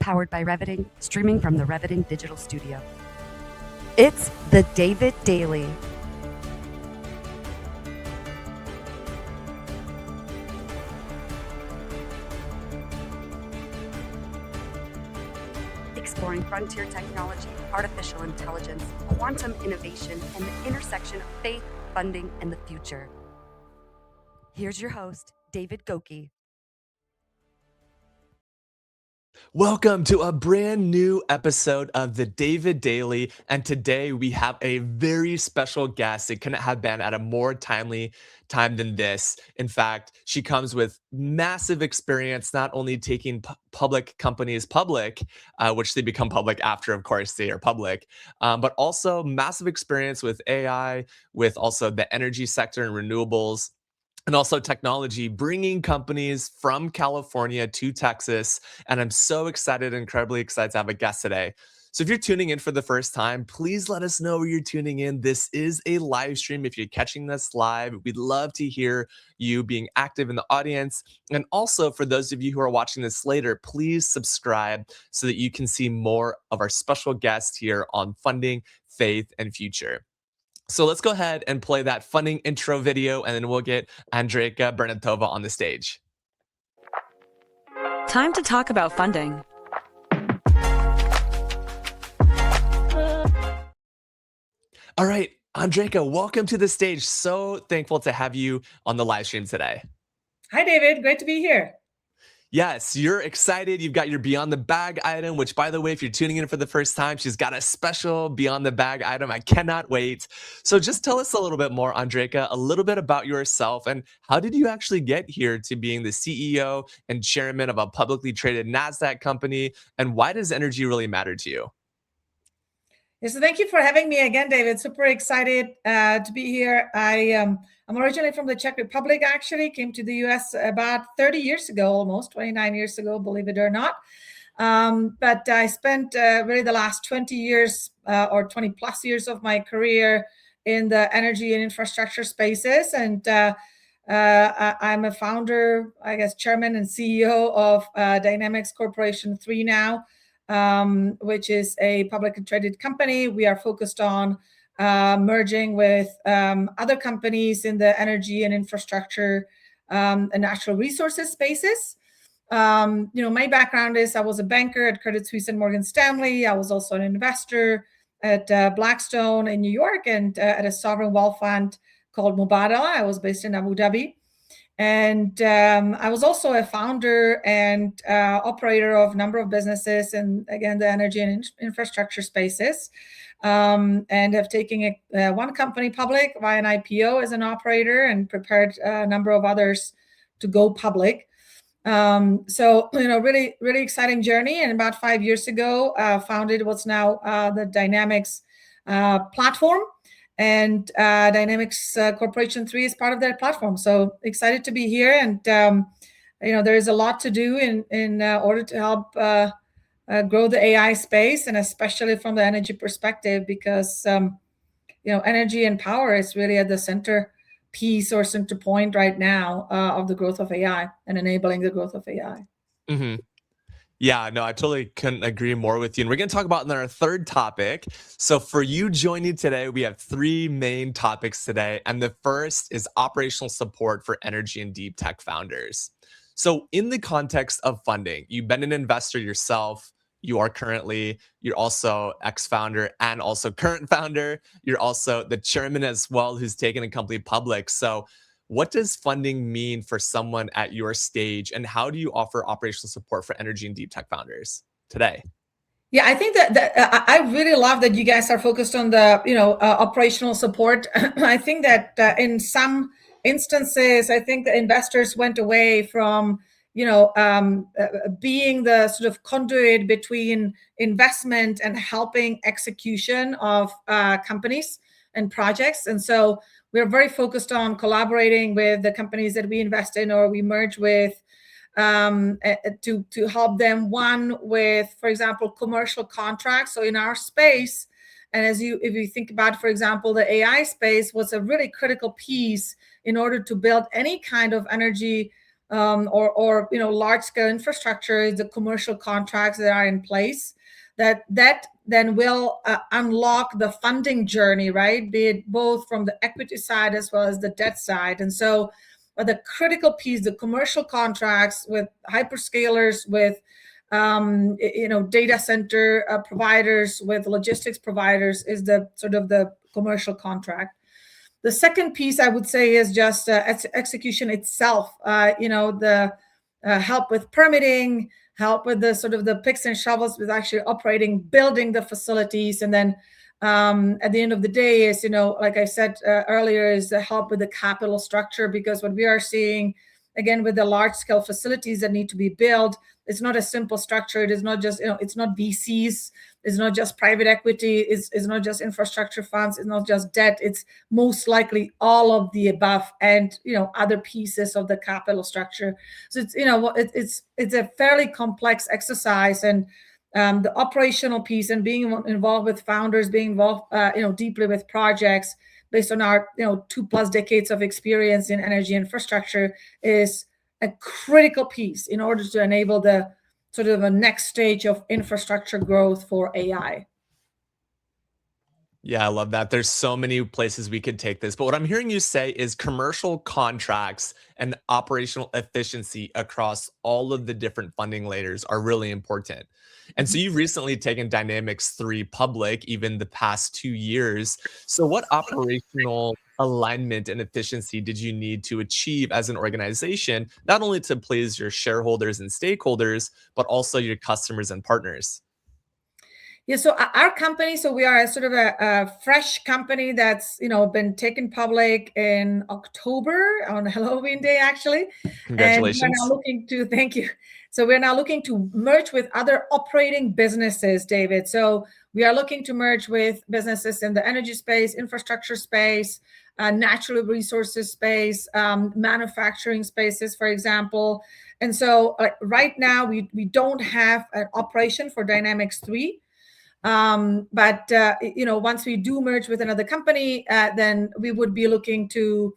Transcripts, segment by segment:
powered by Reviting, streaming from the Reviting Digital Studio. It's the David Daily. Exploring frontier technology, artificial intelligence, quantum innovation, and the intersection of faith, funding, and the future. Here's your host, David Goki. Welcome to a brand new episode of the David Daily, and today we have a very special guest. It couldn't have been at a more timely time than this. In fact, she comes with massive experience, not only taking public companies public, which they become public after, of course, they are public, but also massive experience with AI, with also the energy sector and renewables, and also technology, bringing companies from California to Texas. And I'm so excited, incredibly excited to have a guest today. So if you're tuning in for the first time, please let us know where you're tuning in. This is a live stream. If you're catching this live, we'd love to hear you being active in the audience. And also for those of you who are watching this later, please subscribe so that you can see more of our special guests here on funding, faith, and future. So let's go ahead and play that funding intro video, and then we'll get Andrejka Bernatova on the stage. Time to talk about funding. All right, Andrejka, welcome to the stage. So thankful to have you on the live stream today. Hi, David. Great to be here. Yes, you're excited. You've got your Beyond the Bag item, which, by the way, if you're tuning in for the first time, she's got a special Beyond the Bag item. I cannot wait. So just tell us a little bit more, Andrejka, a little bit about yourself, and how did you actually get here to being the CEO and chairman of a publicly traded NASDAQ company, and why does energy really matter to you? So thank you for having me again, David. Super excited to be here. I'm originally from the Czech Republic, actually. Came to the US about 30 years ago, almost 29 years ago, believe it or not. But I spent really the last 20 years or 20 plus years of my career in the energy and infrastructure spaces. And I'm a founder, I guess, chairman and CEO of Dynamics Corporation 3 now. Which is a publicly traded company. We are focused on merging with other companies in the energy and infrastructure and natural resources spaces. My background is I was a banker at Credit Suisse and Morgan Stanley. I was also an investor at Blackstone in New York and at a sovereign wealth fund called Mubadala. I was based in Abu Dhabi. And I was also a founder and operator of a number of businesses and, again, the energy and infrastructure spaces, and have taken one company public via an IPO as an operator and prepared a number of others to go public. Really, really exciting journey. And about 5 years ago, founded what's now the Dynamics platform. And Dynamics Corporation 3 is part of that platform. So excited to be here. And, there is a lot to do in order to help grow the AI space, and especially from the energy perspective, because, energy and power is really at the center piece or center point right now of the growth of AI and enabling the growth of AI. Mm-hmm. Yeah, no, I totally couldn't agree more with you. And we're going to talk about in our third topic. So for you joining today, we have three main topics today. And the first is operational support for energy and deep tech founders. So in the context of funding, you've been an investor yourself. You're also ex-founder and also current founder. You're also the chairman as well, who's taken a company public. So what does funding mean for someone at your stage, and how do you offer operational support for energy and deep tech founders today? Yeah, I think that I really love that you guys are focused on the operational support. I think that in some instances, I think the investors went away from being the sort of conduit between investment and helping execution of companies and projects, and so we're very focused on collaborating with the companies that we invest in or we merge with to help them, one, with, for example, commercial contracts. So in our space, and if you think about, for example, the AI space was a really critical piece in order to build any kind of energy or large scale infrastructure is the commercial contracts that are in place that then will unlock the funding journey, right? Be it both from the equity side as well as the debt side. And so the critical piece, the commercial contracts with hyperscalers, with data center providers, with logistics providers, is the sort of the commercial contract. The second piece I would say is just execution itself. The help with permitting, help with the sort of the picks and shovels with actually operating, building the facilities, and then at the end of the day is, like I said earlier, is the help with the capital structure, because what we are seeing, again, with the large scale facilities that need to be built, it's not a simple structure. It is not just, it's not VCs, it's not just private equity, it's not just infrastructure funds, it's not just debt, it's most likely all of the above and, other pieces of the capital structure. So it's a fairly complex exercise, and the operational piece and being involved with founders, being involved, deeply with projects based on our, 2+ decades of experience in energy infrastructure is a critical piece in order to enable the sort of a next stage of infrastructure growth for AI. Yeah, I love that. There's so many places we could take this. But what I'm hearing you say is commercial contracts and operational efficiency across all of the different funding layers are really important. And so you've recently taken Dynamics 3 public, even the past 2 years. So what operational alignment and efficiency did you need to achieve as an organization, not only to please your shareholders and stakeholders, but also your customers and partners? Yeah, so our company, so we are a sort of a fresh company that's been taken public in October on Halloween Day, actually. And we're now Congratulations. looking to, thank you. So we're now looking to merge with other operating businesses, David. So we are looking to merge with businesses in the energy space, infrastructure space, natural resources space, manufacturing spaces, for example. And so right now we don't have an operation for Dynamics 3. But once we do merge with another company, then we would be looking to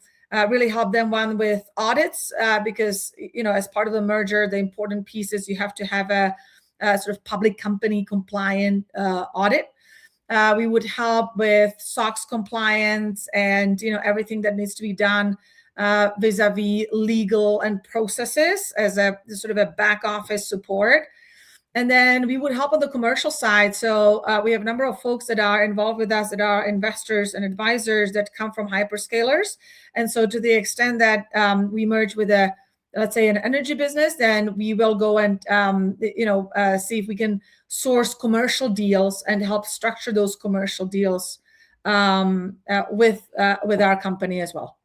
really help them, one, with audits, because as part of the merger, the important piece is you have to have a sort of public company compliant audit. We would help with SOX compliance and everything that needs to be done vis-a-vis legal and processes as a sort of a back office support. And then we would help on the commercial side. So we have a number of folks that are involved with us that are investors and advisors that come from hyperscalers. And so to the extent that we merge with let's say an energy business, then we will go and see if we can source commercial deals and help structure those commercial deals with our company as well.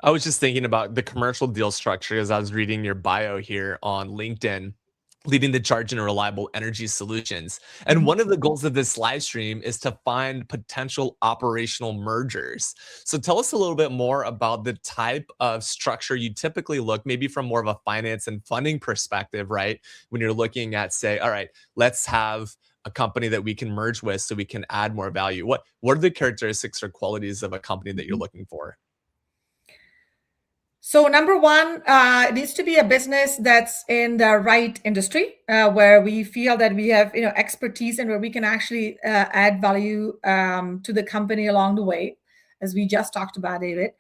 I was just thinking about the commercial deal structure as I was reading your bio here on LinkedIn, leading the charge in reliable energy solutions. And one of the goals of this live stream is to find potential operational mergers. So tell us a little bit more about the type of structure you typically look, maybe from more of a finance and funding perspective, right? When you're looking at, say, all right, let's have a company that we can merge with so we can add more value. What are the characteristics or qualities of a company that you're looking for? So number one, it needs to be a business that's in the right industry, where we feel that we have expertise and where we can actually add value to the company along the way, as we just talked about, David.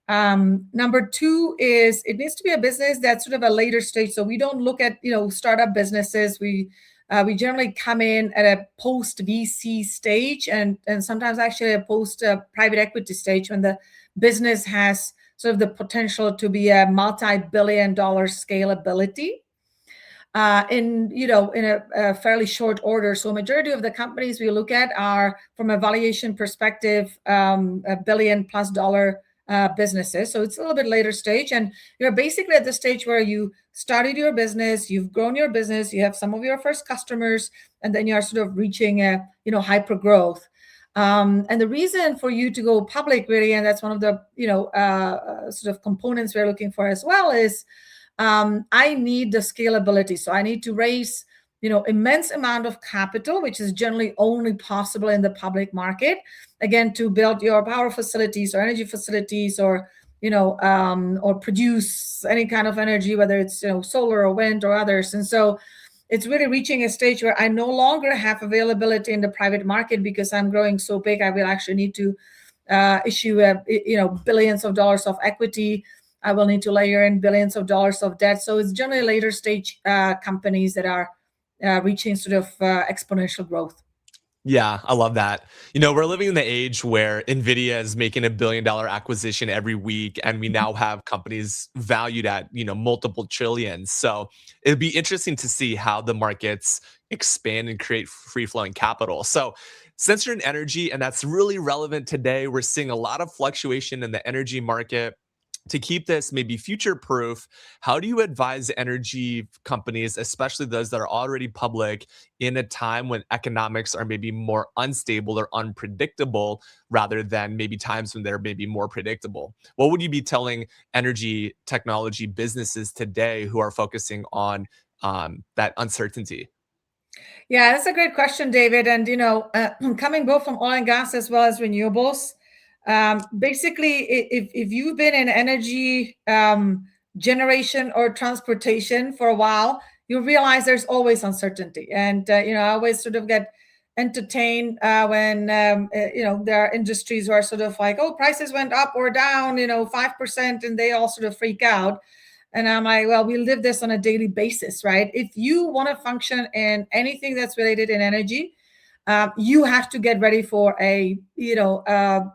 Number two is it needs to be a business that's sort of a later stage. So we don't look at startup businesses. We generally come in at a post VC stage and sometimes actually a post private equity stage when the business has sort of the potential to be a multi-billion-dollar scalability in a fairly short order. So majority of the companies we look at are, from a valuation perspective, $1 billion+ businesses. So it's a little bit later stage, and you're basically at the stage where you started your business, you've grown your business, you have some of your first customers, and then you're sort of reaching a hyper growth. And the reason for you to go public, really, and that's one of the sort of components we're looking for as well, is I need the scalability. So I need to raise immense amount of capital, which is generally only possible in the public market, again, to build your power facilities or energy facilities or or produce any kind of energy, whether it's solar or wind or others. And so it's really reaching a stage where I no longer have availability in the private market because I'm growing so big. I will actually need to issue billions of dollars of equity. I will need to layer in billions of dollars of debt. So it's generally later stage companies that are reaching sort of exponential growth. Yeah, I love that. We're living in the age where Nvidia is making $1 billion acquisition every week, and we now have companies valued at, multiple trillions. So it'd be interesting to see how the markets expand and create free flowing capital. So since you're in energy, and that's really relevant today, we're seeing a lot of fluctuation in the energy market. To keep this maybe future proof, how do you advise energy companies, especially those that are already public, in a time when economics are maybe more unstable or unpredictable rather than maybe times when they're maybe more predictable? What would you be telling energy technology businesses today who are focusing on that uncertainty? Yeah, that's a great question, David. And coming both from oil and gas as well as renewables, basically, if you've been in energy generation or transportation for a while, you realize there's always uncertainty. And I always sort of get entertained when there are industries who are sort of like, oh, prices went up or down 5%, and they all sort of freak out. And I'm like, well, we live this on a daily basis, right? If you want to function in anything that's related in energy, you have to get ready for a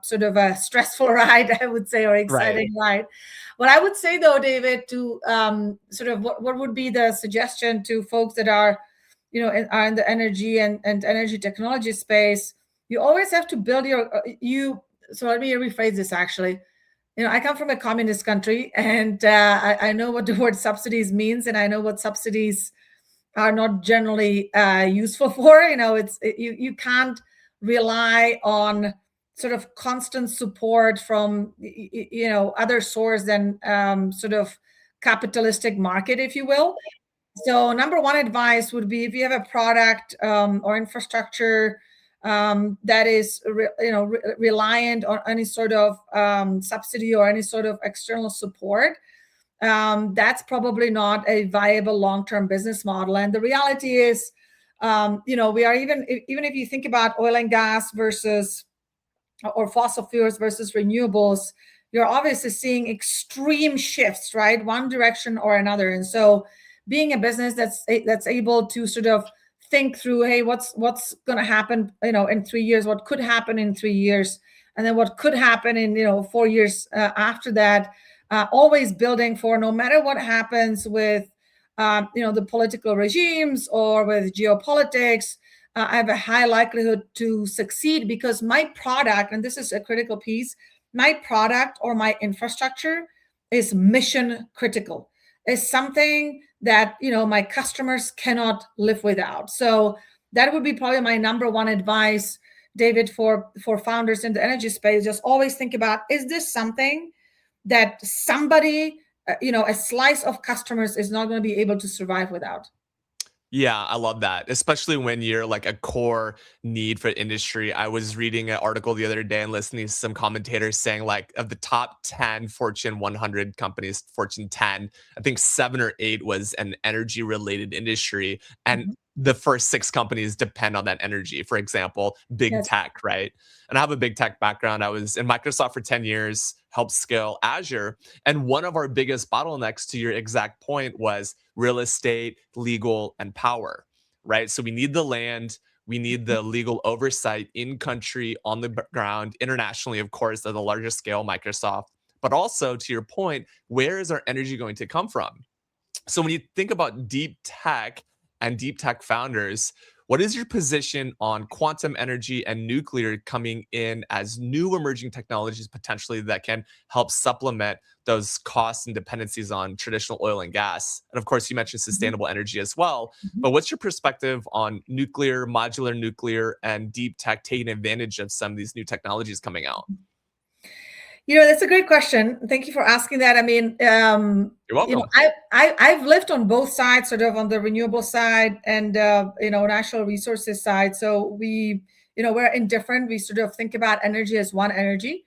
sort of a stressful ride, I would say, or exciting ride. What I would say, though, David, to sort of what would be the suggestion to folks that are are in the energy and energy technology space? You always have to build so let me rephrase this. Actually, I come from a communist country, and I know what the word subsidies means, and I know what subsidies are not generally useful for. You can't rely on sort of constant support from other source than sort of capitalistic market, if you will. So number one advice would be, if you have a product or infrastructure that is reliant on any sort of subsidy or any sort of external support, that's probably not a viable long-term business model. And the reality is, we are even if you think about oil and gas versus or fossil fuels versus renewables, you're obviously seeing extreme shifts, right? One direction or another. And so being a business that's able to sort of think through, hey, what's going to happen, in 3 years, what could happen in 3 years, and then what could happen in 4 years after that, always building for no matter what happens with the political regimes or with geopolitics. I have a high likelihood to succeed because my product, and this is a critical piece, my product or my infrastructure is mission critical. It's something that my customers cannot live without. So that would be probably my number one advice, David, for founders in the energy space. Just always think about, is this something that somebody, a slice of customers is not going to be able to survive without? Yeah, I love that, especially when you're like a core need for industry. I was reading an article the other day and listening to some commentators saying, like, of the top 10 Fortune 100 companies, Fortune 10, I think 7 or 8 was an energy related industry. And the first 6 companies depend on that energy. For example, big Yes. tech, right? And I have a big tech background. I was in Microsoft for 10 years, helped scale Azure. And one of our biggest bottlenecks, to your exact point, was real estate, legal, and power, right? So we need the land, we need the legal oversight in country, on the ground, internationally, of course, at the largest scale, Microsoft. But also, to your point, where is our energy going to come from? So when you think about deep tech and deep tech founders, what is your position on quantum energy and nuclear coming in as new emerging technologies potentially that can help supplement those costs and dependencies on traditional oil and gas? And of course, you mentioned sustainable energy as well. But what's your perspective on nuclear, modular nuclear, and deep tech taking advantage of some of these new technologies coming out? That's a great question. Thank you for asking that. I mean, You're welcome. I've lived on both sides, sort of on the renewable side and natural resources side. So we're indifferent. We sort of think about energy as one energy.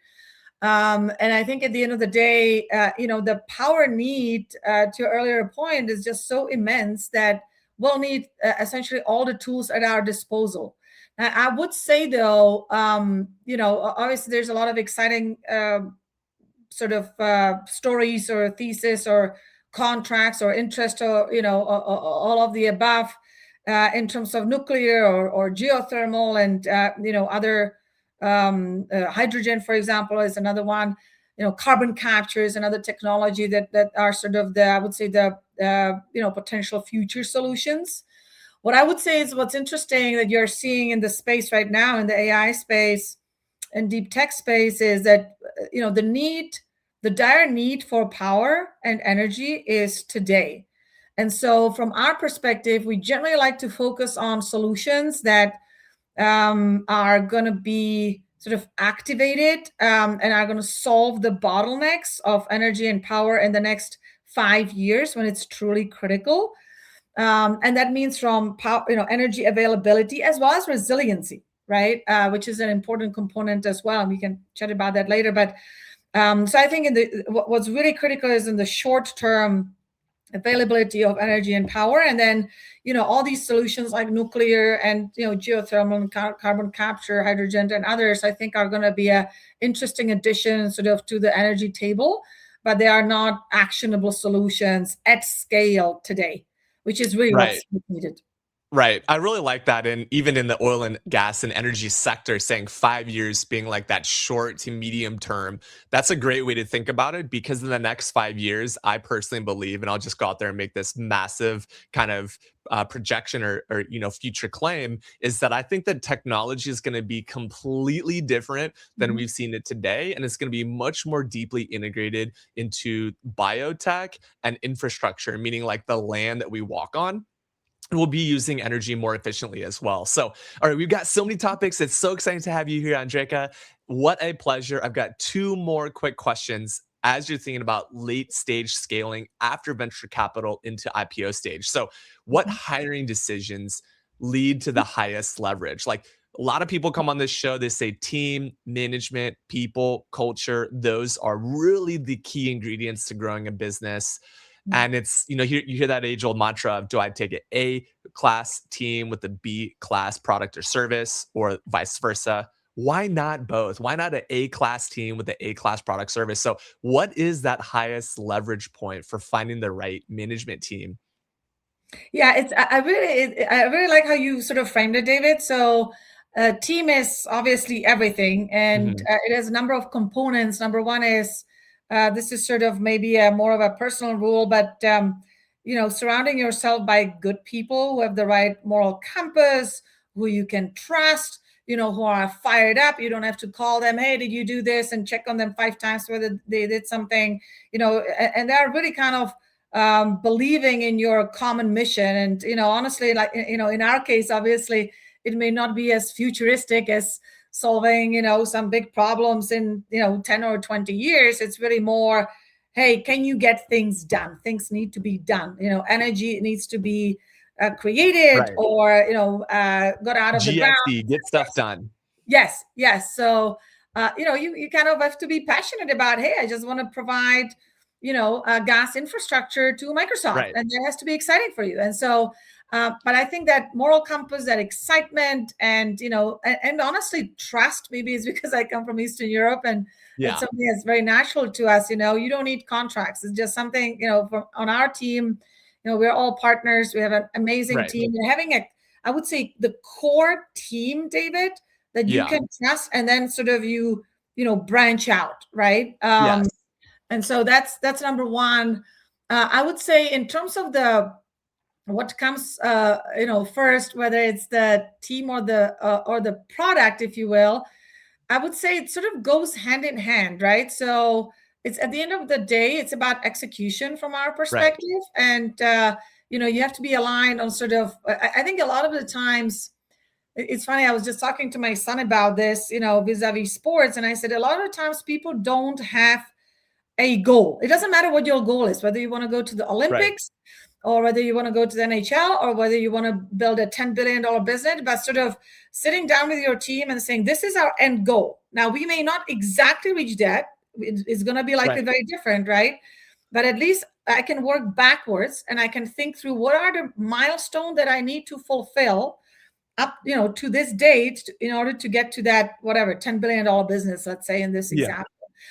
And I think at the end of the day, the power need, to your earlier point, is just so immense that we'll need essentially all the tools at our disposal. Now, I would say, though, obviously there's a lot of exciting sort of stories or thesis or contracts or interest or, all of the above in terms of nuclear or geothermal and, other hydrogen, for example, is another one. Carbon capture is another technology that are sort of I would say the potential future solutions. What I would say is what's interesting that you're seeing in the space right now, in the AI space and deep tech space, is that the dire need for power and energy is today. And so from our perspective, we generally like to focus on solutions that are going to be sort of activated and are going to solve the bottlenecks of energy and power in the next 5 years when it's truly critical. And that means from power, energy availability as well as resiliency, right? Which is an important component as well. And we can chat about that later. But so I think what's really critical is in the short term availability of energy and power, and then all these solutions like nuclear and geothermal and carbon capture, hydrogen, and others, I think are going to be a interesting addition sort of to the energy table, but they are not actionable solutions at scale today, which is really what's needed. Right. I really like that. And even in the oil and gas and energy sector, saying 5 years being like that short to medium term, that's a great way to think about it, because in the next 5 years, I personally believe, and I'll just go out there and make this massive kind of projection or future claim, is that I think that technology is going to be completely different than we've seen it today. And it's going to be much more deeply integrated into biotech and infrastructure, meaning like the land that we walk on. We'll be using energy more efficiently as well. So, all right, we've got so many topics. It's so exciting to have you here, Andrejka. What a pleasure. I've got 2 more quick questions as you're thinking about late stage scaling after venture capital into IPO stage. So, what hiring decisions lead to the highest leverage? Like, a lot of people come on this show, they say team, management, people, culture, those are really the key ingredients to growing a business. And it's, you hear that age old mantra of, do I take an A class team with a B class product or service, or vice versa? Why not both? Why not an A class team with an A class product service? So what is that highest leverage point for finding the right management team? Yeah, I really like how you sort of framed it, David. So team is obviously everything, and it has a number of components. Number one is this is sort of maybe more of a personal rule, but surrounding yourself by good people who have the right moral compass, who you can trust, who are fired up. You don't have to call them, hey, did you do this, and check on them 5 times whether they did something, and they're really kind of believing in your common mission. And, honestly, like, in our case, obviously, it may not be as futuristic as solving, some big problems in, 10 or 20 years. It's really more, hey, can you get things done? Things need to be done. Energy needs to be created or, got out of the ground. Get stuff done. Yes. So, you kind of have to be passionate about, hey, I just want to provide gas infrastructure to Microsoft, and that has to be exciting for you. And so, but I think that moral compass, that excitement, and and honestly, trust, maybe is because I come from Eastern Europe, and it's something that's very natural to us. You don't need contracts. It's just something, on our team, we're all partners. We have an amazing team. And having I would say the core team, David, that you can trust, and then sort of branch out, right? And so that's number one. I would say in terms of what comes, first, whether it's the team or the product, if you will, I would say it sort of goes hand in hand, right? So it's, at the end of the day, it's about execution from our perspective, and you have to be aligned on sort of. I think a lot of the times. It's funny, I was just talking to my son about this, vis-a-vis sports, and I said a lot of the times people don't have a goal. It doesn't matter what your goal is, whether you want to go to the Olympics or whether you want to go to the NHL, or whether you want to build a $10 billion business, but sort of sitting down with your team and saying, this is our end goal. Now, we may not exactly reach that. It's going to be likely very different, right? But at least I can work backwards and I can think through what are the milestones that I need to fulfill up, to this date in order to get to that, whatever, $10 billion business, let's say in this example.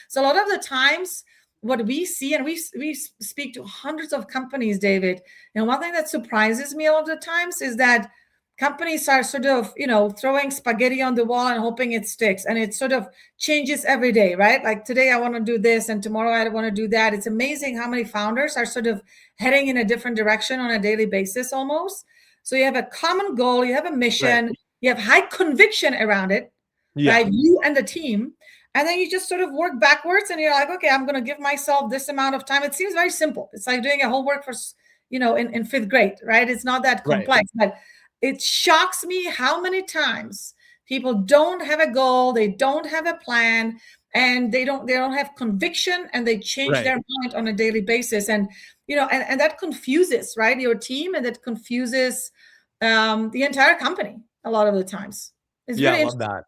So a lot of the times, what we see, and we speak to hundreds of companies, David, and one thing that surprises me a lot of the times is that companies are sort of, throwing spaghetti on the wall and hoping it sticks. And it sort of changes every day, right? Like today I want to do this and tomorrow I want to do that. It's amazing how many founders are sort of heading in a different direction on a daily basis almost. So you have a common goal, you have a mission, you have high conviction around it, right? You and the team. And then you just sort of work backwards and you're like, okay, I'm going to give myself this amount of time. It seems very simple. It's like doing a homework for, in fifth grade, right? It's not that complex, but it shocks me how many times people don't have a goal, they don't have a plan, and they don't have conviction, and they change their mind on a daily basis. And, and that confuses, right, your team, and that confuses the entire company a lot of the times. It's really I love that.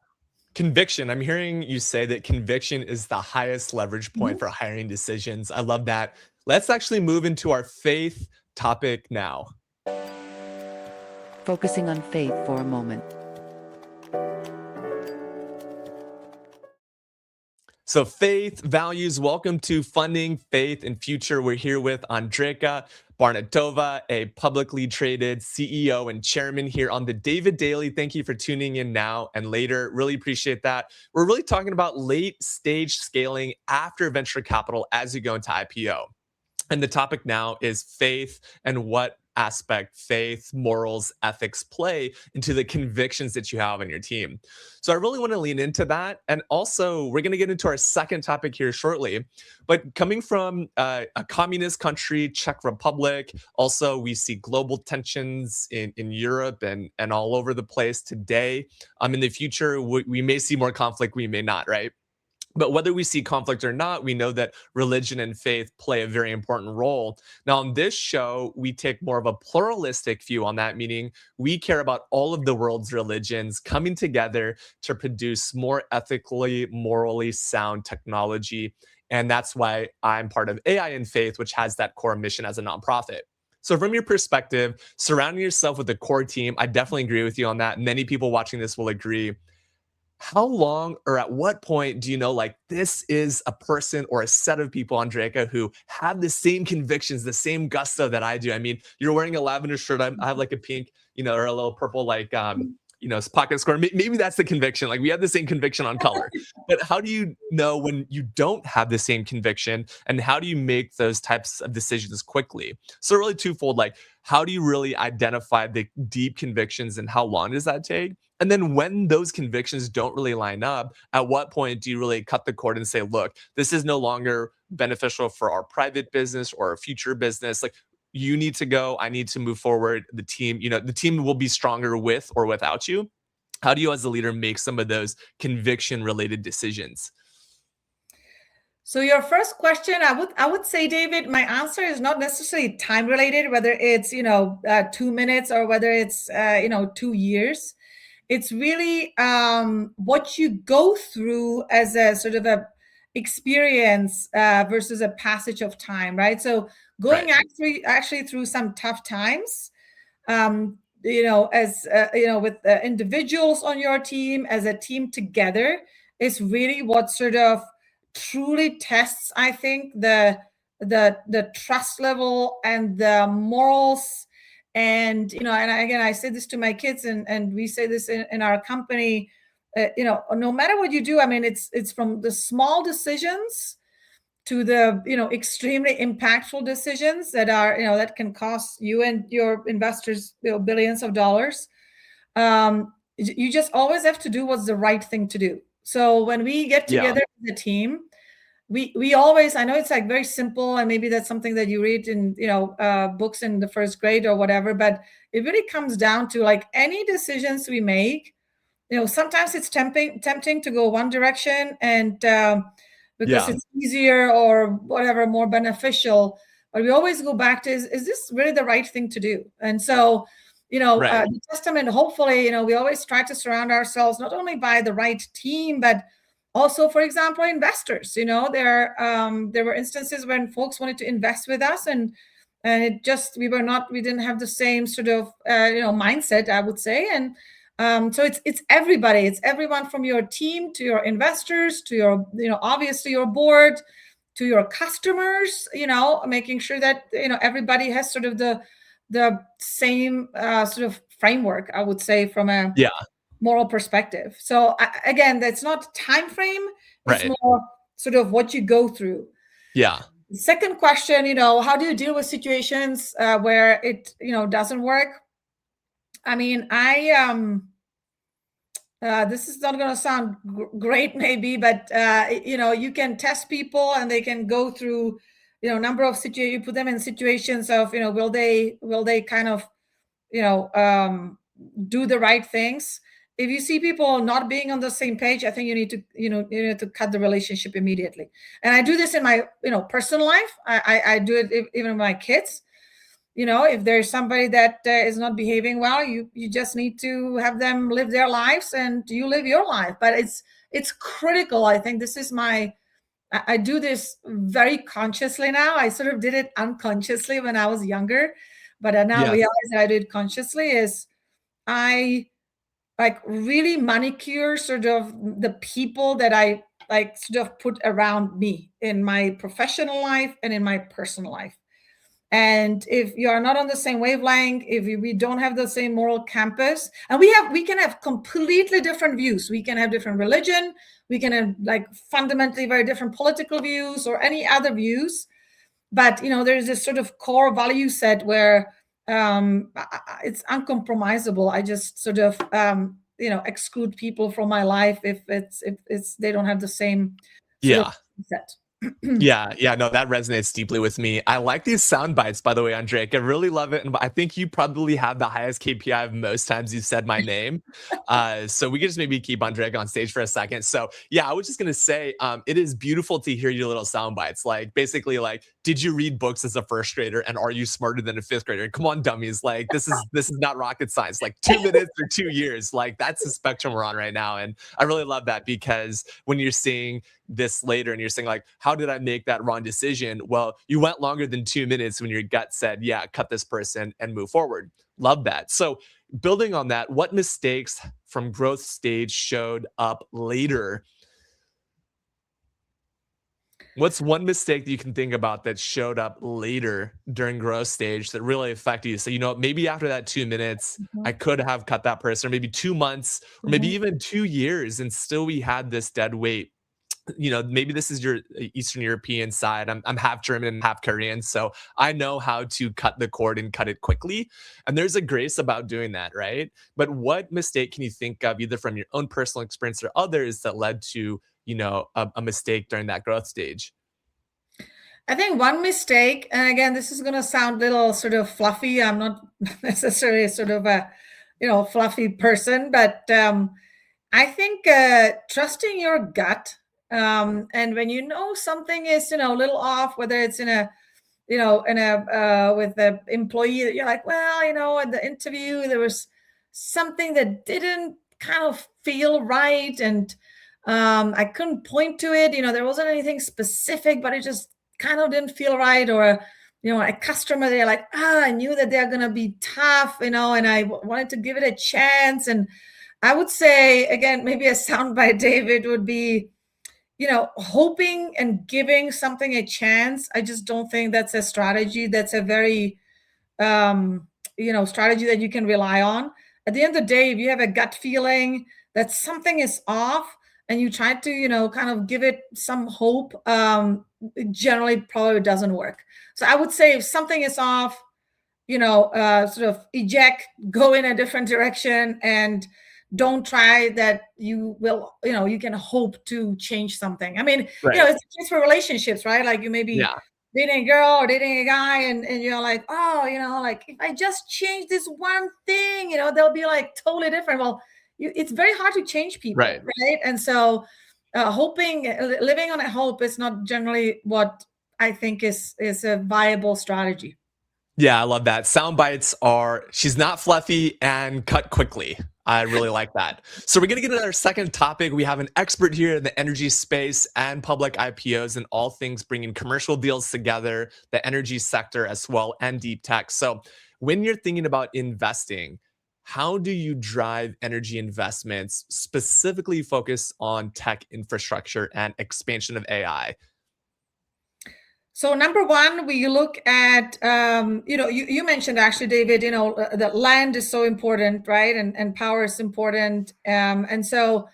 Conviction. I'm hearing you say that conviction is the highest leverage point for hiring decisions. I love that. Let's actually move into our faith topic now. Focusing on faith for a moment. So faith, values, welcome to Funding, Faith, and Future. We're here with Andrejka Bernatova, a publicly traded CEO and chairman here on the David Daily. Thank you for tuning in now and later. Really appreciate that. We're really talking about late stage scaling after venture capital as you go into IPO. And the topic now is faith and what aspect faith, morals, ethics play into the convictions that you have on your team. So I really want to lean into that. And also, we're going to get into our second topic here shortly. But coming from a communist country, Czech Republic, also we see global tensions in Europe and all over the place today. In the future, we may see more conflict, we may not, right? But whether we see conflict or not, we know that religion and faith play a very important role. Now, on this show, we take more of a pluralistic view on that, meaning we care about all of the world's religions coming together to produce more ethically, morally sound technology. And that's why I'm part of AI and Faith, which has that core mission as a nonprofit. So from your perspective, surrounding yourself with a core team, I definitely agree with you on that. Many people watching this will agree. How long or at what point do you know, like, this is a person or a set of people, Andrejka, who have the same convictions, the same gusto that I do? I mean, you're wearing a lavender shirt. I have like a pink, or a little purple, like, pocket square. Maybe that's the conviction. Like, we have the same conviction on color. But how do you know when you don't have the same conviction, and how do you make those types of decisions quickly? So really twofold, like, how do you really identify the deep convictions and how long does that take? And then when those convictions don't really line up, at what point do you really cut the cord and say, look, this is no longer beneficial for our private business or our future business? Like, you need to go, I need to move forward. The team will be stronger with or without you. How do you as a leader make some of those conviction related decisions? So your first question, I would say, David, my answer is not necessarily time related, whether it's 2 minutes or whether it's 2 years. It's really what you go through as a sort of a experience versus a passage of time, right? So going actually through some tough times, as with individuals on your team, as a team together, is really what sort of truly tests, I think, the trust level and the morals. And, and again, I say this to my kids, and we say this in our company, no matter what you do, I mean, it's from the small decisions to the, extremely impactful decisions that are, that can cost you and your investors, billions of dollars. You just always have to do what's the right thing to do. So when we get together as a team, we always, I know it's like very simple, and maybe that's something that you read in, books in the first grade or whatever, but it really comes down to, like, any decisions we make, sometimes it's tempting to go one direction and because it's easier or whatever, more beneficial. but we always go back to, is this really the right thing to do? And so, the testament, hopefully, we always try to surround ourselves not only by the right team, but also, for example, investors. There were instances when folks wanted to invest with us, and it just, we didn't have the same sort of mindset, I would say. And so it's everybody. It's everyone from your team to your investors to your obviously your board to your customers. Making sure that everybody has sort of the same sort of framework, I would say, from a moral perspective. So again, that's not time frame. It's more sort of what you go through. Yeah. Second question, how do you deal with situations where it, doesn't work? I mean, this is not going to sound great maybe, but, you can test people and they can go through, number of situations. You put them in situations of, will they kind of, do the right things? If you see people not being on the same page, I think you need to cut the relationship immediately. And I do this in my, personal life. I do it even with my kids. If there's somebody that is not behaving well, you just need to have them live their lives and you live your life. But it's critical. I think this is I do this very consciously now. I sort of did it unconsciously when I was younger, but I now realize that I did it consciously. Is I really manicure sort of the people that I sort of put around me in my professional life and in my personal life. And if you are not on the same wavelength, if we don't have the same moral compass, and we can have completely different views. We can have different religion. We can have fundamentally very different political views or any other views. But, there's this sort of core value set where it's uncompromisable. I just sort of, exclude people from my life if they don't have the same sort of set. Yeah, no, that resonates deeply with me. I like these sound bites, by the way, Andrejka. I really love it. And I think you probably have the highest KPI of most times you said my name. So we could just maybe keep Andrejka on stage for a second. So yeah, I was just going to say, it is beautiful to hear your little sound bites. Basically, did you read books as a first grader and are you smarter than a fifth grader? Come on, dummies. This is not rocket science. 2 minutes or 2 years, that's the spectrum we're on right now. And I really love that, because when you're seeing this later and you're saying how did I make that wrong decision? Well, you went longer than 2 minutes when your gut said, yeah, cut this person and move forward. Love that. So building on that, what mistakes from growth stage showed up later? What's one mistake that you can think about that showed up later during growth stage that really affected you? So, maybe after that 2 minutes, I could have cut that person, or maybe 2 months, or maybe even 2 years, and still we had this dead weight. Maybe this is your Eastern European side. I'm half German and half Korean, so I know how to cut the cord and cut it quickly. And there's a grace about doing that, right? But what mistake can you think of, either from your own personal experience or others, that led to, a mistake during that growth stage? I think one mistake, and again, this is going to sound a little sort of fluffy. I'm not necessarily sort of a, fluffy person, but I think trusting your gut. And when something is, a little off, whether it's in a, with the employee that you're well, at the interview, there was something that didn't kind of feel right. And I couldn't point to it, there wasn't anything specific, but it just kind of didn't feel right. Or, a customer, they're I knew that they're going to be tough, and I wanted to give it a chance. And I would say, again, maybe a soundbite, David, would be, hoping and giving something a chance. I just don't think that's a strategy. That's a very, strategy that you can rely on. At the end of the day, if you have a gut feeling that something is off and you try to, kind of give it some hope, it generally probably doesn't work. So I would say if something is off, sort of eject, go in a different direction, and don't try that you will, you can hope to change something. I mean, it's just for relationships, right? You may be dating a girl or dating a guy, and you're if I just change this one thing, they'll be totally different. Well, it's very hard to change people, right? And so living on a hope is not generally what I think is a viable strategy. Yeah, I love that. Sound bites are she's not fluffy and cut quickly. I really like that. So we're going to get into our second topic. We have an expert here in the energy space and public IPOs and all things bringing commercial deals together, the energy sector as well, and deep tech. So when you're thinking about investing, how do you drive energy investments specifically focused on tech infrastructure and expansion of AI? So number one, we look at, you mentioned actually, David, that land is so important, right? And power is important. And so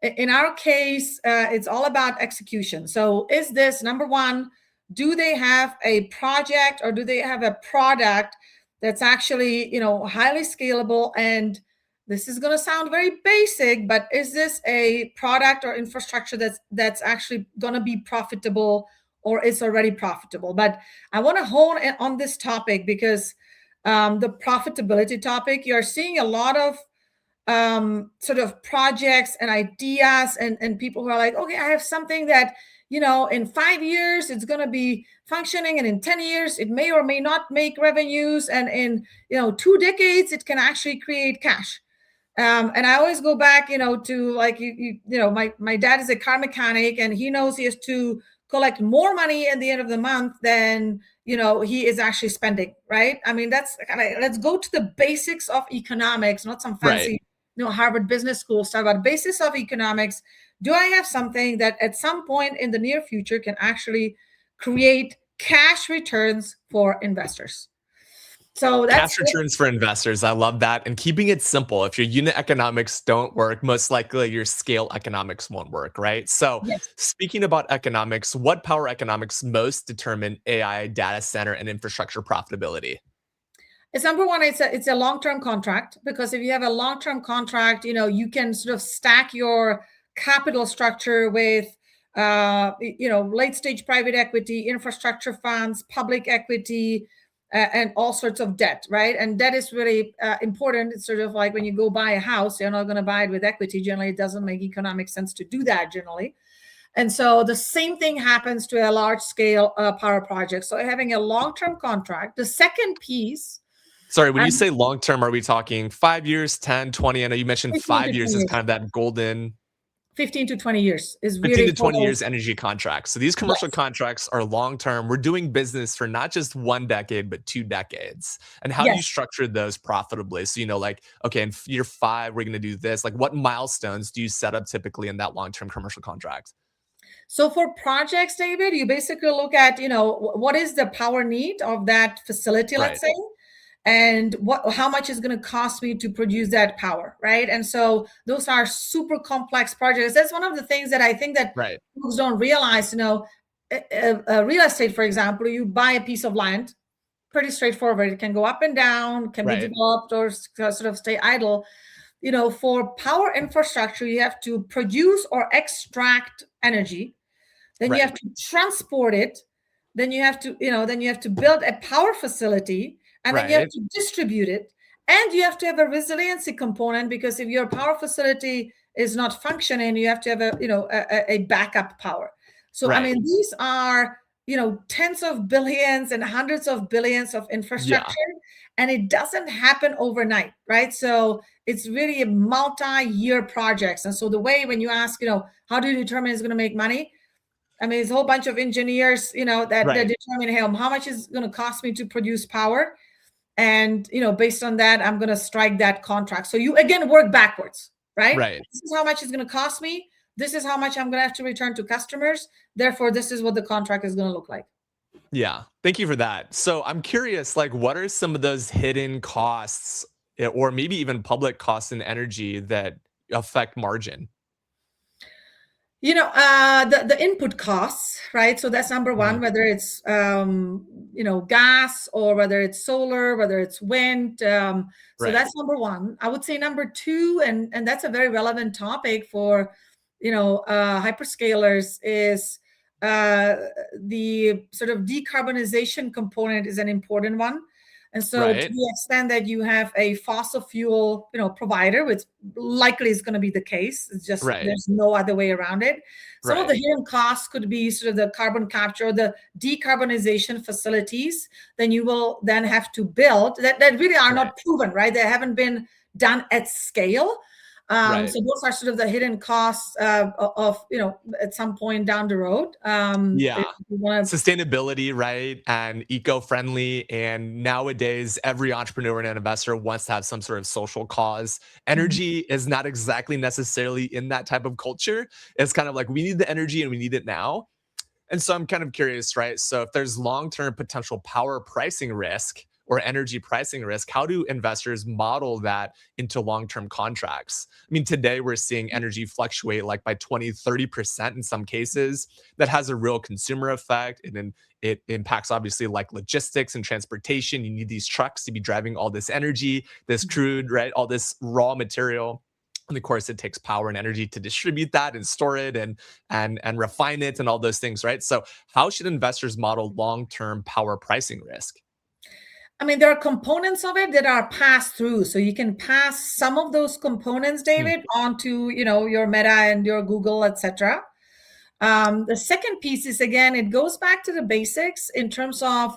in our case, it's all about execution. So is this, number one, do they have a project or do they have a product that's actually, highly scalable? And this is going to sound very basic, but is this a product or infrastructure that's actually going to be profitable, or it's already profitable? But I want to hone in on this topic because the profitability topic, you're seeing a lot of sort of projects and ideas and people who are like, okay, I have something that, in 5 years, it's going to be functioning. And in 10 years, it may or may not make revenues. And in, 2 decades, it can actually create cash. And I always go back, to like, my dad is a car mechanic and he knows he has to collect more money at the end of the month than, he is actually spending, right? I mean, that's kind of, let's go to the basics of economics, not some fancy, Harvard Business School stuff, but basics of economics. Do I have something that at some point in the near future can actually create cash returns for investors? So that's cash returns for investors. I love that. And keeping it simple. If your unit economics don't work, most likely your scale economics won't work, right? So yes. Speaking about economics, what power economics most determine AI data center and infrastructure profitability? It's number one, it's a long-term contract, because if you have a long-term contract, you can sort of stack your capital structure with late stage private equity, infrastructure funds, public equity, and all sorts of debt, right? And debt is really important. It's sort of like when you go buy a house, you're not going to buy it with equity. Generally, it doesn't make economic sense to do that generally. And so the same thing happens to a large scale power project. So having a long-term contract. The second piece. Sorry, when you say long-term, are we talking 5 years, 10, 20? I know you mentioned 5 years is kind of that golden. 15 to 20 years is really 15 to 20 years energy contracts. So these commercial contracts are long-term. We're doing business for not just 1 decade, but 2 decades. And how do you structure those profitably? So, like, okay, in year 5, we're going to do this. Like, what milestones do you set up typically in that long-term commercial contract? So for projects, David, you basically look at, what is the power need of that facility, let's say, and how much is going to cost me to produce that power, right? And so those are super complex projects. That's one of the things that I think that folks don't realize. Real estate, for example, you buy a piece of land, pretty straightforward. It can go up and down, can be developed or sort of stay idle. For power infrastructure, you have to produce or extract energy, then you have to transport it, then you have to, build a power facility, and then you have to distribute it, and you have to have a resiliency component, because if your power facility is not functioning, you have to have a backup power. So I mean, these are tens of billions and hundreds of billions of infrastructure, and it doesn't happen overnight, right? So it's really a multi-year projects. And so the way, when you ask, how do you determine it's going to make money? I mean, there's a whole bunch of engineers, that determine, hey, how much is going to cost me to produce power? And, based on that, I'm going to strike that contract. So you, again, work backwards, right? This is how much it's going to cost me. This is how much I'm going to have to return to customers. Therefore, this is what the contract is going to look like. Yeah. Thank you for that. So I'm curious, like, what are some of those hidden costs, or maybe even public costs in energy that affect margin? The input costs, right? So that's number one, whether it's, gas, or whether it's solar, whether it's wind. So that's number one. I would say number two, and that's a very relevant topic for, hyperscalers, is the sort of decarbonization component is an important one. And so to Right. the extent that you have a fossil fuel, provider, which likely is going to be the case, it's just Right. there's no other way around it. Some of Right. the hidden costs could be sort of the carbon capture, the decarbonization facilities. Then you will then have to build that really are Right. not proven, right? They haven't been done at scale. Right. So those are sort of the hidden costs of at some point down the road. Yeah. If you want to, Sustainability, right? And eco-friendly. And nowadays, every entrepreneur and investor wants to have some sort of social cause. Energy is not exactly necessarily in that type of culture. It's kind of like we need the energy and we need it now. And so I'm kind of curious, right? So if there's long-term potential power pricing risk or energy pricing risk, how do investors model that into long-term contracts? I mean, today we're seeing energy fluctuate like by 20, 30% in some cases. That has a real consumer effect. And then it impacts obviously like logistics and transportation. You need these trucks to be driving all this energy, this crude, right? All this raw material. And of course, it takes power and energy to distribute that and store it and refine it and all those things, right? So how should investors model long-term power pricing risk? I mean, there are components of it that are passed through. So you can pass some of those components, Hmm. David, onto, your Meta and your Google, etc. The second piece is, again, it goes back to the basics in terms of,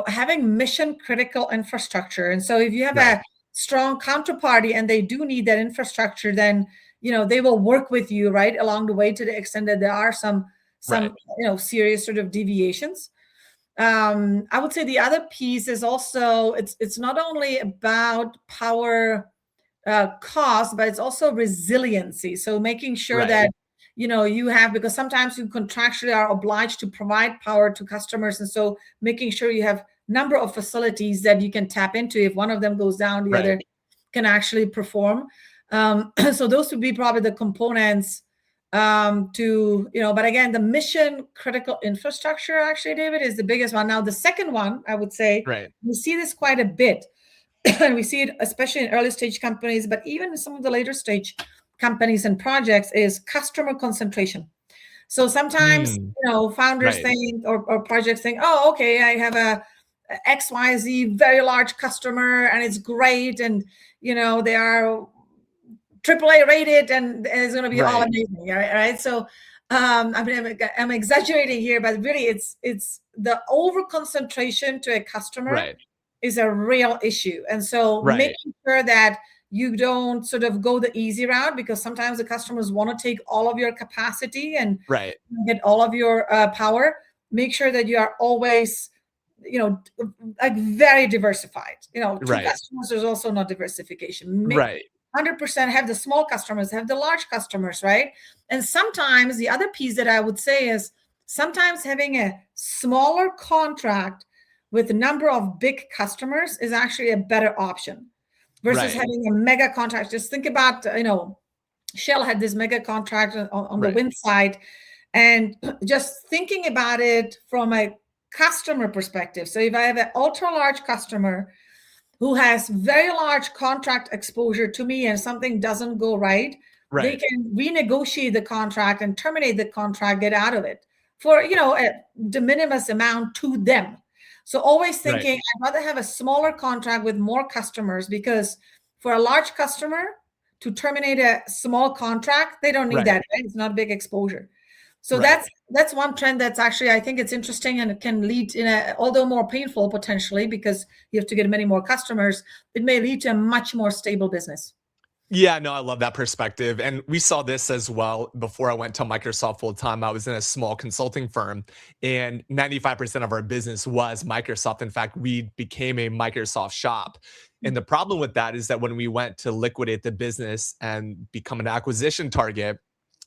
having mission critical infrastructure. And so if you have Right, a strong counterparty and they do need that infrastructure, then, they will work with you right along the way to the extent that there are right, some, serious sort of deviations. I would say the other piece is also it's not only about power cost, but it's also resiliency. So making sure right, that you have, because sometimes you contractually are obliged to provide power to customers, and so making sure you have number of facilities that you can tap into. If one of them goes down, the right, other can actually perform. So those would be probably the components but again, the mission critical infrastructure, actually, David, is the biggest one. Now the second one, I would say, right, we see this quite a bit. And we see it especially in early stage companies, but even in some of the later stage companies and projects, is customer concentration. So sometimes mm, founders right, think, or projects think, oh, okay, I have a XYZ very large customer and it's great, and they are AAA rated, and it's going to be all right, amazing, right? So, I mean, I'm exaggerating here, but really, it's the over concentration to a customer right, is a real issue, and so right, making sure that you don't sort of go the easy route, because sometimes the customers want to take all of your capacity and right, get all of your power. Make sure that you are always like very diversified. Two right, customers is also not diversification. Make right, 100% have the small customers, have the large customers, right? And sometimes the other piece that I would say is sometimes having a smaller contract with a number of big customers is actually a better option versus right, having a mega contract. Just think about, Shell had this mega contract on the right, wind side, and just thinking about it from a customer perspective. So if I have an ultra large customer who has very large contract exposure to me and something doesn't go right, they right, can renegotiate the contract and terminate the contract, get out of it for a de minimis amount to them. So always right, thinking, I'd rather have a smaller contract with more customers, because for a large customer to terminate a small contract, they don't need right, that, right? It's not a big exposure. So right. that's one trend that's actually, I think it's interesting, and it can lead in a, although more painful potentially, because you have to get many more customers, it may lead to a much more stable business. Yeah, no, I love that perspective. And we saw this as well before I went to Microsoft full time. I was in a small consulting firm, and 95% of our business was Microsoft. In fact, we became a Microsoft shop. And the problem with that is that when we went to liquidate the business and become an acquisition target,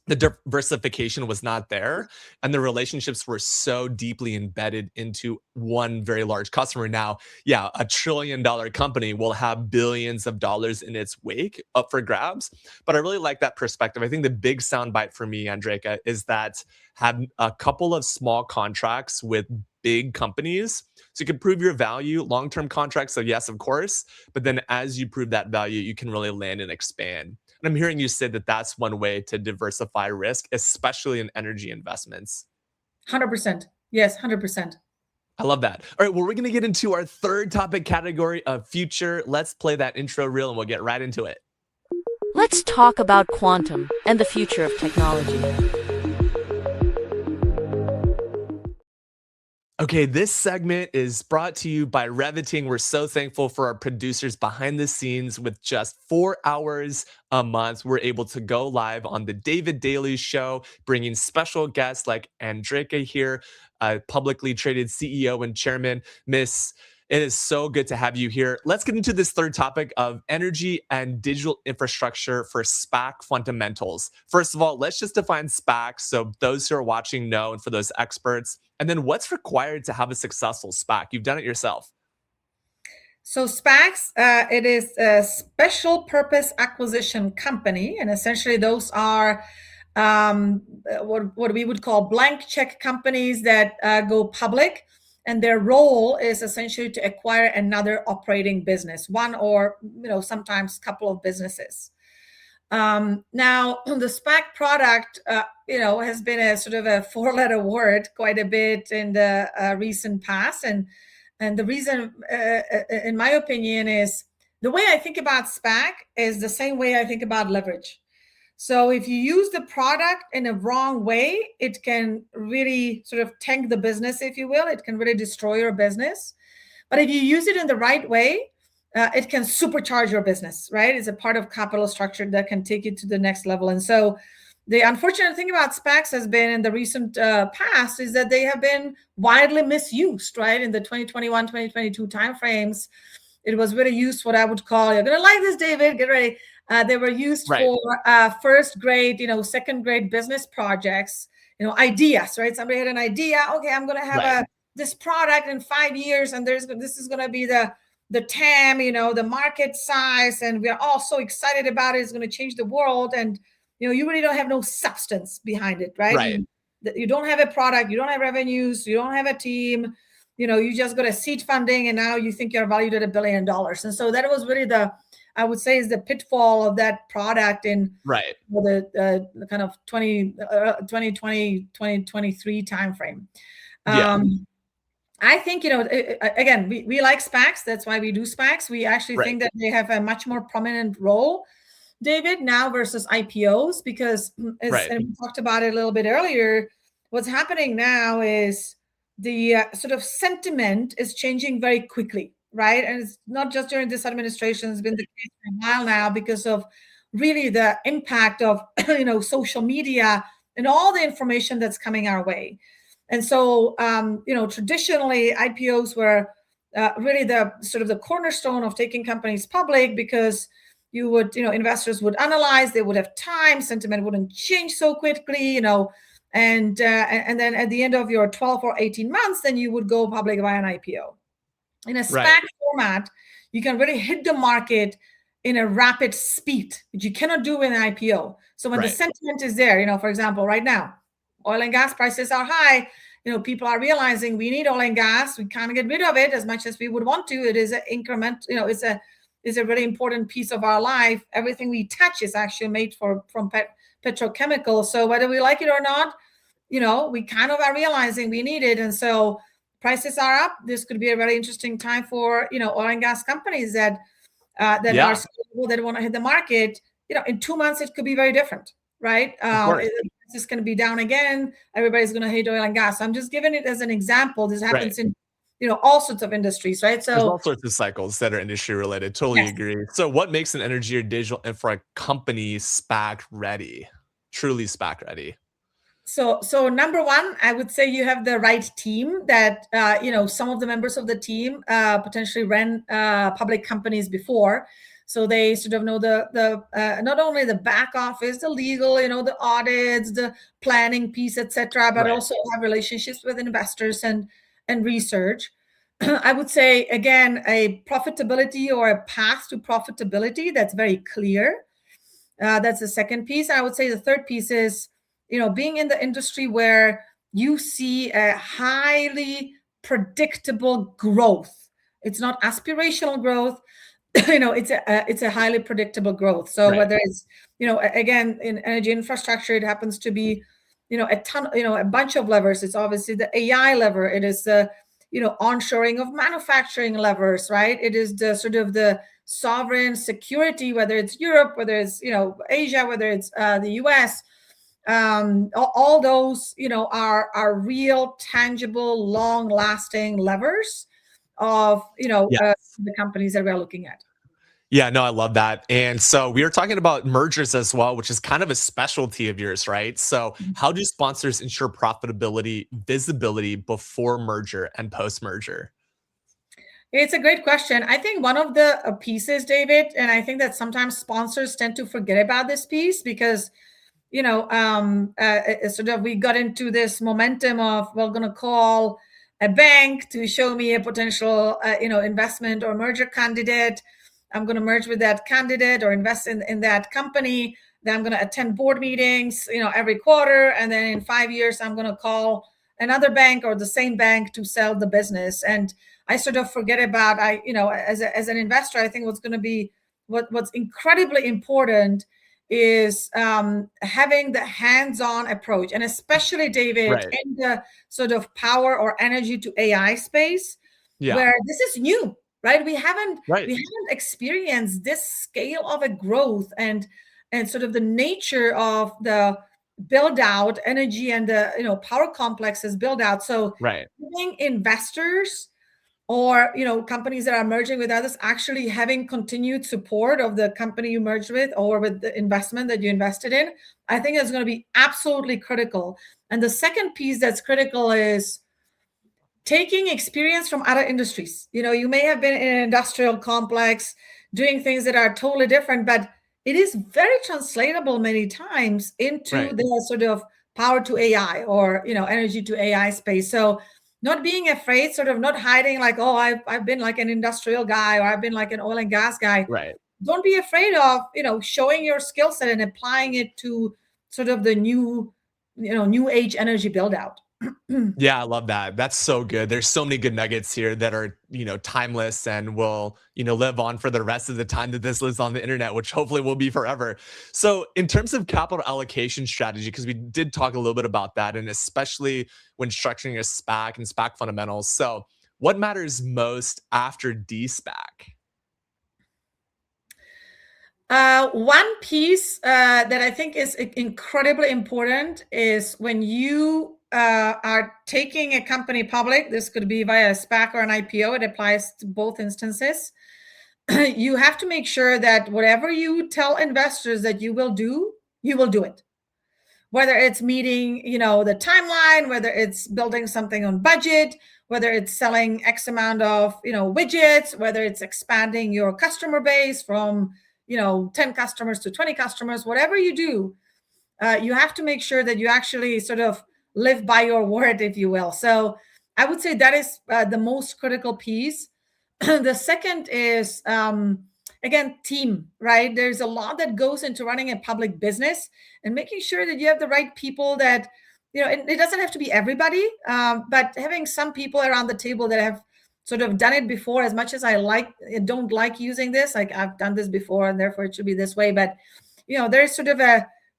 the diversification was not there, and the relationships were so deeply embedded into one very large customer. Now, yeah, $1 trillion company will have billions of dollars in its wake up for grabs, but I really like that perspective. I think the big soundbite for me, Andrejka, is that have a couple of small contracts with big companies so you can prove your value. Long-term contracts, so yes, of course, but then as you prove that value, you can really land and expand. And I'm hearing you say that that's one way to diversify risk, especially in energy investments. 100%. Yes, 100%. I love that. All right, well, we're going to get into our third topic category of future. Let's play that intro reel and we'll get right into it. Let's talk about quantum and the future of technology. Okay, this segment is brought to you by Reviting. We're so thankful for our producers behind the scenes. With just 4 hours a month, we're able to go live on the David Daily Show, bringing special guests like Andrejka here, a publicly traded CEO and chairman. Miss, it is so good to have you here. Let's get into this third topic of energy and digital infrastructure for SPAC fundamentals. First of all, let's just define SPAC so those who are watching know, and for those experts. And then what's required to have a successful SPAC? You've done it yourself. So SPACs, it is a special purpose acquisition company, and essentially those are what we would call blank check companies that go public, and their role is essentially to acquire another operating business, one or sometimes couple of businesses. Now, the SPAC product, has been a sort of a four-letter word quite a bit in the recent past, and the reason, in my opinion, is the way I think about SPAC is the same way I think about leverage. So if you use the product in a wrong way, it can really sort of tank the business, if you will. It can really destroy your business. But if you use it in the right way, it can supercharge your business, right? It's a part of capital structure that can take you to the next level. And so the unfortunate thing about SPACs has been in the recent past is that they have been widely misused, right? In the 2021, 2022 timeframes, it was really used what I would call, you're going to like this, David, get ready. They were used for first grade, second grade business projects, ideas, right? Somebody had an idea. Okay, I'm going to have this product in 5 years, and this is going to be the TAM, the market size, and we're all so excited about it. It's going to change the world. And, you really don't have no substance behind it, right? You don't have a product, you don't have revenues, you don't have a team, you just got a seed funding, and now you think you're valued at $1 billion. And so that was really I would say is the pitfall of that product in the kind of 2020, 2023 timeframe. I think, again, we like SPACs. That's why we do SPACs. We actually think that they have a much more prominent role, David, now versus IPOs, because and we talked about it a little bit earlier, what's happening now is the sort of sentiment is changing very quickly, right? And it's not just during this administration, it's been the case for a while now because of really the impact of, social media and all the information that's coming our way. And so, traditionally IPOs were really the sort of the cornerstone of taking companies public, because you would, investors would analyze, they would have time, sentiment wouldn't change so quickly, and then at the end of your 12 or 18 months, then you would go public via an IPO. In a SPAC format, you can really hit the market in a rapid speed, which you cannot do in an IPO. So when the sentiment is there, for example, right now, oil and gas prices are high. People are realizing we need oil and gas. We can't get rid of it as much as we would want to. It is an increment. It's a really important piece of our life. Everything we touch is actually made from petrochemicals. So whether we like it or not, we kind of are realizing we need it. And so prices are up. This could be a very interesting time for oil and gas companies that are scalable, that want to hit the market. In 2 months it could be very different, right? It's going to be down again. Everybody's going to hate oil and gas. I'm just giving it as an example. This happens in all sorts of industries, right? So there's all sorts of cycles that are industry related. Totally agree. So what makes an energy or digital infra company SPAC ready? Truly SPAC ready? So number one, I would say you have the right team that, some of the members of the team potentially ran public companies before. So they sort of know the not only the back office, the legal, the audits, the planning piece, etc., but also have relationships with investors and research. I would say, again, a profitability or a path to profitability that's very clear. That's the second piece. I would say the third piece is, being in the industry where you see a highly predictable growth. It's not aspirational growth. It's a highly predictable growth. So whether it's, again, in energy infrastructure, it happens to be, a ton, a bunch of levers. It's obviously the AI lever. It is the, onshoring of manufacturing levers, right? It is the sort of the sovereign security, whether it's Europe, whether it's Asia, whether it's the US. All those are real, tangible, long-lasting levers of Yes. the companies that we're looking at. Yeah, no, I love that. And so we were talking about mergers as well, which is kind of a specialty of yours, right? So how do sponsors ensure profitability, visibility before merger and post merger? It's a great question. I think one of the pieces, David, and I think that sometimes sponsors tend to forget about this piece because, sort of we got into this momentum of, we're going to call a bank to show me a potential, investment or merger candidate. I'm going to merge with that candidate or invest in that company. Then I'm going to attend board meetings, every quarter. And then in 5 years, I'm going to call another bank or the same bank to sell the business. And I sort of forget about, as an investor, I think what's incredibly important is having the hands-on approach, and especially, David, Right. in the sort of power or energy to AI space, Yeah. where this is new, right? We haven't Right. experienced this scale of a growth and sort of the nature of the build out energy and the power complexes build out. So Right. having investors or companies that are merging with others actually having continued support of the company you merged with or with the investment that you invested in, I think is going to be absolutely critical. And the second piece that's critical is taking experience from other industries. You may have been in an industrial complex doing things that are totally different, but it is very translatable many times into Right. the sort of power to AI or energy to AI space. So not being afraid, sort of not hiding like, oh, I've been like an industrial guy or I've been like an oil and gas guy. Right. Don't be afraid of showing your skill set and applying it to sort of the new age energy build out. Yeah, I love that. That's so good. There's so many good nuggets here that are, timeless and will, live on for the rest of the time that this lives on the internet, which hopefully will be forever. So, in terms of capital allocation strategy, because we did talk a little bit about that, and especially when structuring a SPAC and SPAC fundamentals. So, what matters most after D-SPAC? One piece that I think is incredibly important is when you are taking a company public. This could be via a SPAC or an IPO. It applies to both instances. You have to make sure that whatever you tell investors that you will do it. Whether it's meeting, the timeline, whether it's building something on budget, whether it's selling X amount of, widgets, whether it's expanding your customer base from 10 customers to 20 customers, whatever you do, you have to make sure that you actually sort of live by your word, if you will. So I would say that is the most critical piece. The second is, again, team, right? There's a lot that goes into running a public business and making sure that you have the right people that, it doesn't have to be everybody, but having some people around the table that have sort of done it before. As much as I don't like using this, like I've done this before and therefore it should be this way. But, there's sort of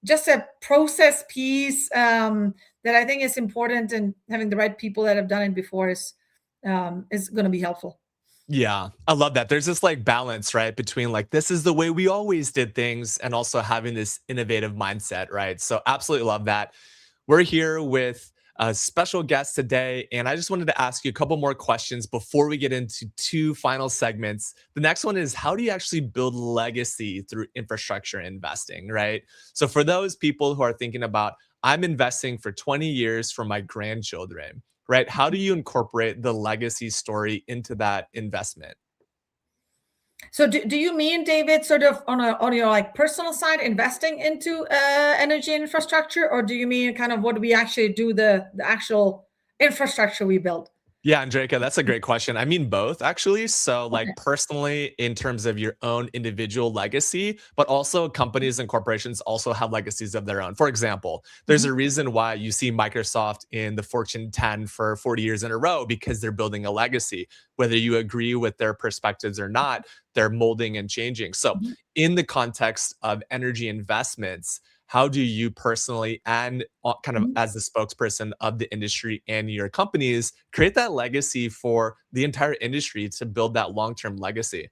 just a process piece that I think is important, and having the right people that have done it before is going to be helpful. Yeah, I love that. There's this like balance, right? Between like, this is the way we always did things, and also having this innovative mindset, right? So, absolutely love that. We're here with a special guest today, and I just wanted to ask you a couple more questions before we get into two final segments. The next one is, how do you actually build legacy through infrastructure investing, right? So, for those people who are thinking about, I'm investing for 20 years for my grandchildren, right? How do you incorporate the legacy story into that investment? So do you mean, David, sort of on your like personal side, investing into energy infrastructure, or do you mean kind of what we actually do, the actual infrastructure we build? Yeah, Andrejka, that's a great question. I mean, both actually. So, Okay. like, personally, in terms of your own individual legacy, but also companies and corporations also have legacies of their own. For example, there's Mhm. a reason why you see Microsoft in the Fortune 10 for 40 years in a row, because they're building a legacy. Whether you agree with their perspectives or not, they're molding and changing. So, Mhm. in the context of energy investments, how do you personally and kind of Mhm. as the spokesperson of the industry and your companies create that legacy for the entire industry to build that long-term legacy?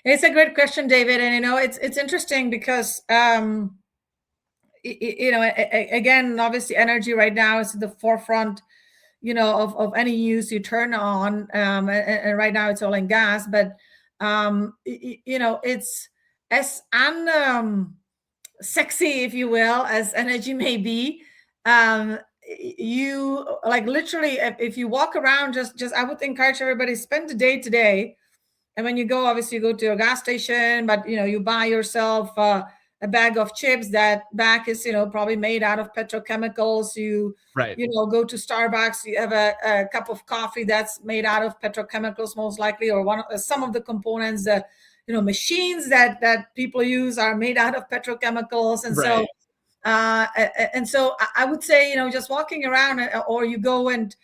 It's a great question, David, and it's interesting because again, obviously, energy right now is at the forefront, of any news you turn on, and right now it's oil and gas, but it's as sexy, if you will, as energy may be. You like literally, if you walk around, just I would encourage everybody spend the day today. And when you go, obviously you go to a gas station, but you buy yourself a bag of chips. That bag is probably made out of petrochemicals. You Right. go to Starbucks, you have a cup of coffee that's made out of petrochemicals, most likely, or some of the components that machines that people use are made out of petrochemicals. And so Right. I would say, just walking around, or you go and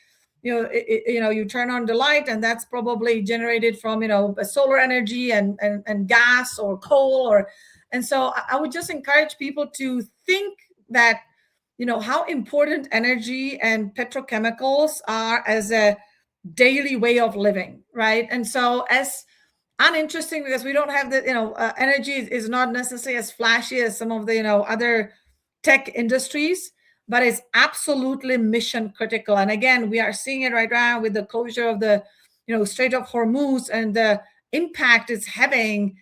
you turn on the light, and that's probably generated from solar energy and gas or coal. And so I would just encourage people to think that how important energy and petrochemicals are as a daily way of living, right? And so as uninteresting, because we don't have the energy is not necessarily as flashy as some of the other tech industries, but it's absolutely mission critical. And again, we are seeing it right now with the closure of the Strait of Hormuz and the impact it's having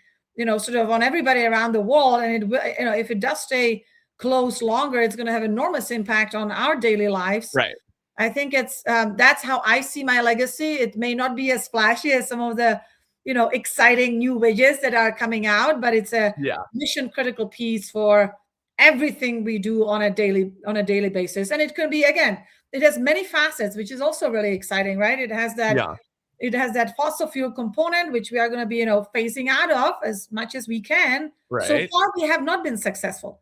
sort of on everybody around the world. And if it does stay closed longer, it's going to have enormous impact on our daily lives. Right. I think it's that's how I see my legacy. It may not be as flashy as some of the exciting new widgets that are coming out, but it's a Yeah. mission critical piece for everything we do on a daily basis. And it could be, again, it has many facets, which is also really exciting, right? It has that fossil fuel component, which we are going to be phasing out of as much as we can. So Right. far we have not been successful,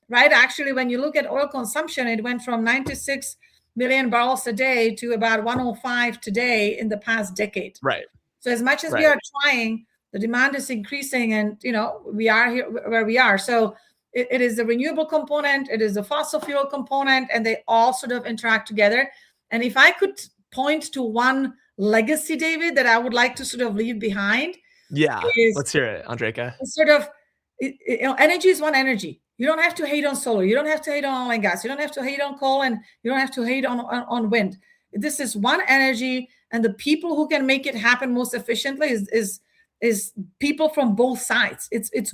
right? Actually, when you look at oil consumption, it went from 96 million barrels a day to about 105 today in the past decade. Right. So as much as we Right. are trying, the demand is increasing, and we are here where we are. So it is the renewable component, it is the fossil fuel component, and they all sort of interact together. And if I could point to one legacy, David, that I would like to sort of leave behind, Yeah. is Let's hear it, Andrejka. sort of energy is one energy. You don't have to hate on solar. You don't have to hate on oil and gas. You don't have to hate on coal, and you don't have to hate on wind. This is one energy, and the people who can make it happen most efficiently is people from both sides. It's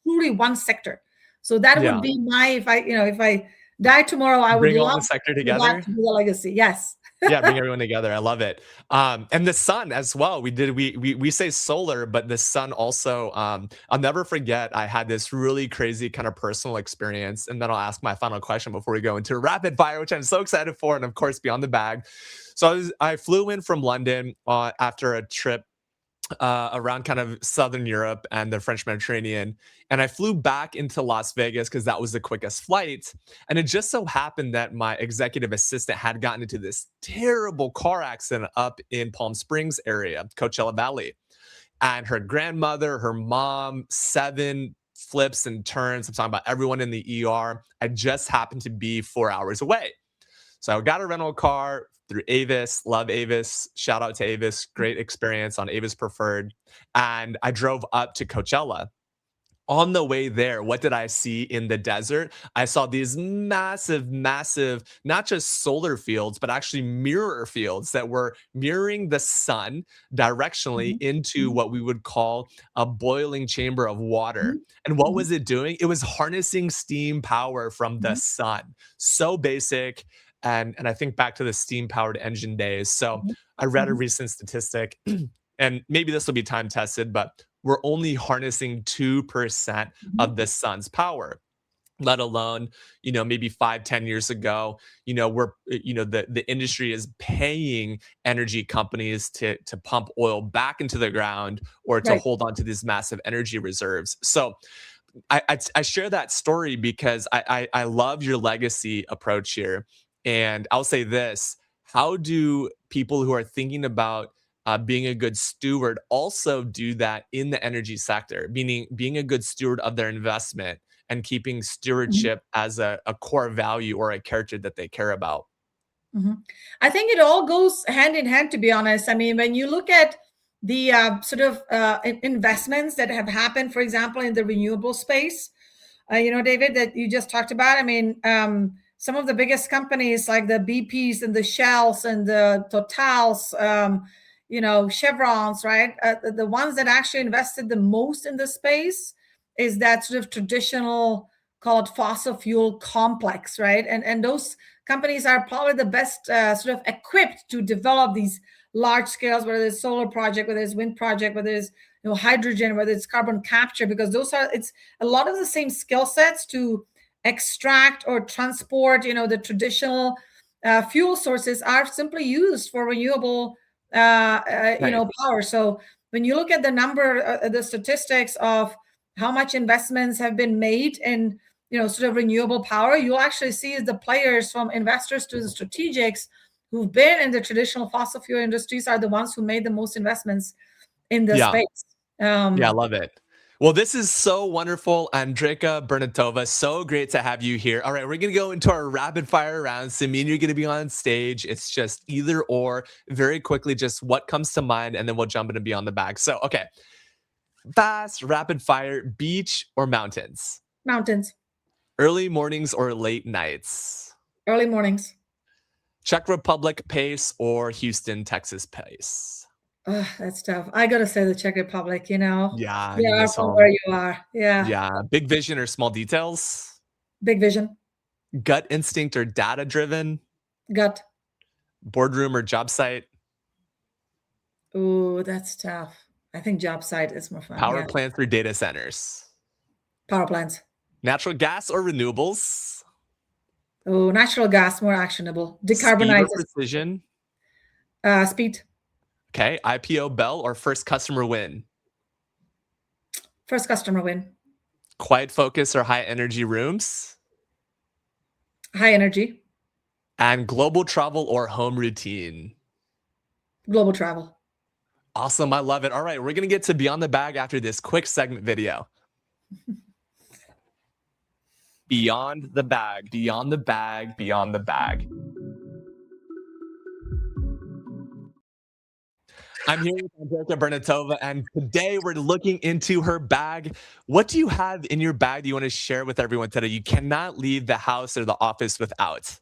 truly one sector. So that would be my, if I die tomorrow, I would bring all love the sector that together. to be the legacy. Yes. Yeah, bring everyone together. I love it. And the sun as well. We say solar, but the sun also. I'll never forget. I had this really crazy kind of personal experience, and then I'll ask my final question before we go into rapid fire, which I'm so excited for, and of course, beyond the bag. So I flew in from London after a trip around kind of Southern Europe and the French Mediterranean. And I flew back into Las Vegas because that was the quickest flight. And it just so happened that my executive assistant had gotten into this terrible car accident up in Palm Springs area, Coachella Valley. And her grandmother, her mom, 7 flips and turns. I'm talking about everyone in the ER. I just happened to be 4 hours away. So I got a rental car through Avis, love Avis, shout out to Avis, great experience on Avis Preferred. And I drove up to Coachella. On the way there, what did I see in the desert? I saw these massive, not just solar fields, but actually mirror fields that were mirroring the sun directionally into what we would call a boiling chamber of water. And what was it doing? It was harnessing steam power from the sun. So basic. And I think back to the steam powered engine days. So I read a recent statistic, and maybe this will be time tested, but we're only harnessing 2% of the sun's power, let alone, maybe 5-10 years ago, the industry is paying energy companies to pump oil back into the ground or to hold on to these massive energy reserves. So I share that story because I love your legacy approach here. And I'll say this: how do people who are thinking about being a good steward also do that in the energy sector, meaning being a good steward of their investment and keeping stewardship as a core value or a character that they care about. I think it all goes hand in hand, to be honest. I mean, when you look at the investments that have happened, for example, in the renewable space, David, that you just talked about. I mean, some of the biggest companies like the BPs and the Shells and the Totals, Chevrons, right? The ones that actually invested the most in the space is that sort of traditional, called fossil fuel complex, right? And those companies are probably the best sort of equipped to develop these large scales, whether it's solar project, whether it's wind project, whether it's hydrogen, whether it's carbon capture, because it's a lot of the same skill sets to extract or transport, the traditional fuel sources are simply used for renewable, power. So when you look at the statistics of how much investments have been made in, sort of renewable power, you'll actually see the players from investors to the strategics who've been in the traditional fossil fuel industries are the ones who made the most investments in the space. Yeah, I love it. Well, this is so wonderful, Andrejka Bernatova. So great to have you here. All right, we're going to go into our rapid fire round. So me and you're going to be on stage. It's just either or, very quickly, just what comes to mind, and then we'll jump into Beyond the Bag. So, okay. Fast, rapid fire, beach or mountains? Mountains. Early mornings or late nights? Early mornings. Czech Republic pace or Houston, Texas pace? That's tough. I gotta say the Czech Republic, Yeah, you are from where you are. Yeah. Big vision or small details? Big vision. Gut instinct or data driven? Gut. Boardroom or job site? Ooh, that's tough. I think job site is more fun. Power plants or data centers? Power plants. Natural gas or renewables? Oh, natural gas, more actionable. Decarbonize. Speed or precision? Speed. Okay. IPO bell or first customer win? First customer win. Quiet focus or high energy rooms? High energy. And global travel or home routine? Global travel. Awesome. I love it. All right. We're going to get to Beyond the Bag after this quick segment video. Beyond the Bag, Beyond the Bag, Beyond the Bag. I'm here with Andrejka Bernatova, and today we're looking into her bag. What do you have in your bag that you want to share with everyone today? You cannot leave the house or the office without.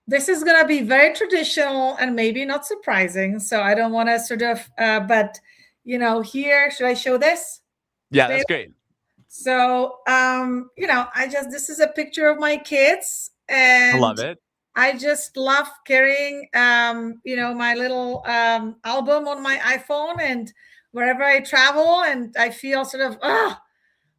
This is going to be very traditional and maybe not surprising. So I don't want to sort of, but here, should I show this? Yeah, that's great. So, this is a picture of my kids, and I love it. I just love carrying, my little album on my iPhone, and wherever I travel, and I feel sort of,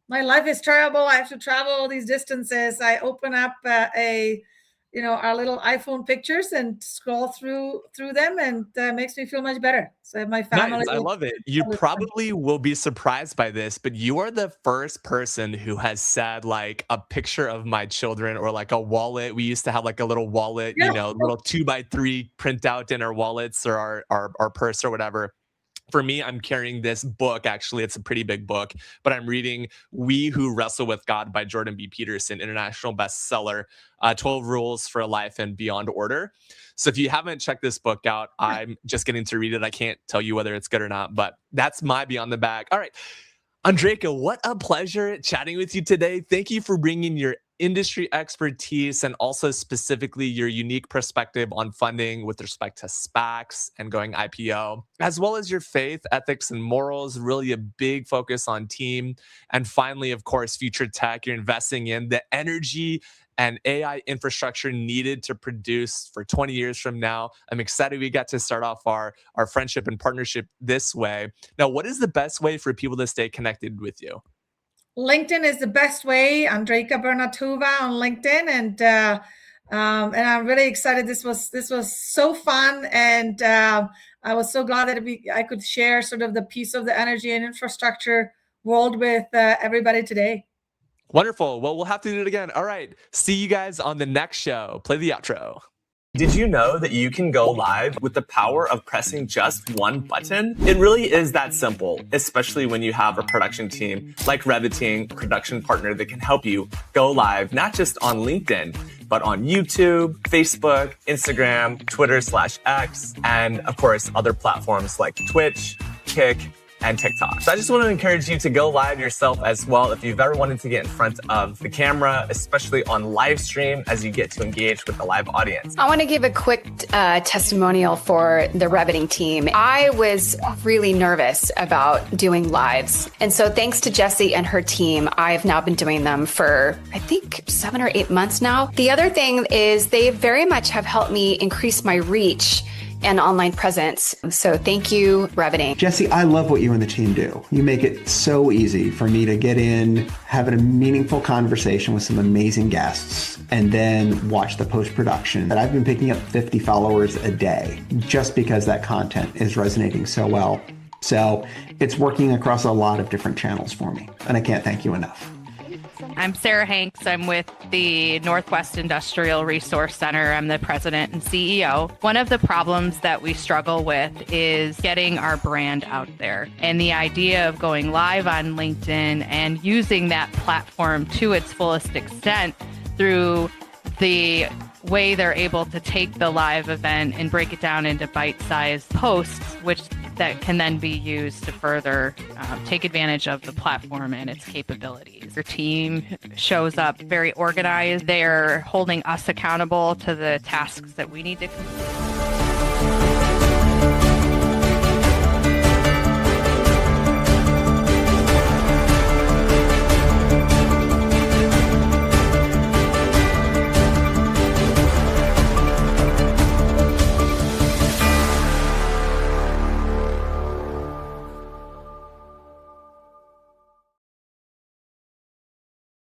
my life is terrible. I have to travel all these distances. I open up our little iPhone pictures and scroll through them, and makes me feel much better. So my family. Nice. I love it. You probably will be surprised by this, but you are the first person who has said like a picture of my children or like a wallet. We used to have like a little wallet, little 2x3 printout in our wallets or our purse or whatever. For me, I'm carrying this book. Actually, it's a pretty big book, but I'm reading We Who Wrestle with God by Jordan B. Peterson, international bestseller, 12 Rules for a Life and Beyond Order. So if you haven't checked this book out, I'm just getting to read it. I can't tell you whether it's good or not, but that's my Beyond the Bag. All right. Andrejka, what a pleasure chatting with you today. Thank you for bringing your industry expertise and also specifically your unique perspective on funding with respect to SPACs and going IPO, as well as your faith, ethics, and morals, really a big focus on team. And finally, of course, future tech, you're investing in the energy and AI infrastructure needed to produce for 20 years from now. I'm excited we got to start off our friendship and partnership this way. Now, what is the best way for people to stay connected with you? LinkedIn is the best way. Andrejka Bernatova on LinkedIn, and I'm really excited. This was so fun, and I was so glad that I could share sort of the piece of the energy and infrastructure world with everybody today. Wonderful. Well, we'll have to do it again. All right. See you guys on the next show. Play the outro. Did you know that you can go live with the power of pressing just one button? It really is that simple, especially when you have a production team like Reviting, a production partner that can help you go live, not just on LinkedIn, but on YouTube, Facebook, Instagram, Twitter/X, and of course, other platforms like Twitch, Kick, and TikTok. So I just want to encourage you to go live yourself as well if you've ever wanted to get in front of the camera, especially on live stream as you get to engage with the live audience. I want to give a quick testimonial for the Reviting team. I was really nervous about doing lives. And so thanks to Jessie and her team, I've now been doing them for, I think, 7 or 8 months now. The other thing is they very much have helped me increase my reach and online presence. So thank you, Reviting. Jessie, I love what you and the team do. You make it so easy for me to get in, have a meaningful conversation with some amazing guests, and then watch the post-production. And I've been picking up 50 followers a day just because that content is resonating so well. So it's working across a lot of different channels for me, and I can't thank you enough. I'm Sarah Hanks. I'm with the Northwest Industrial Resource Center. I'm the president and CEO. One of the problems that we struggle with is getting our brand out there. And the idea of going live on LinkedIn and using that platform to its fullest extent through the way they're able to take the live event and break it down into bite-sized posts, which that can then be used to further take advantage of the platform and its capabilities. Your team shows up very organized. They're holding us accountable to the tasks that we need to complete.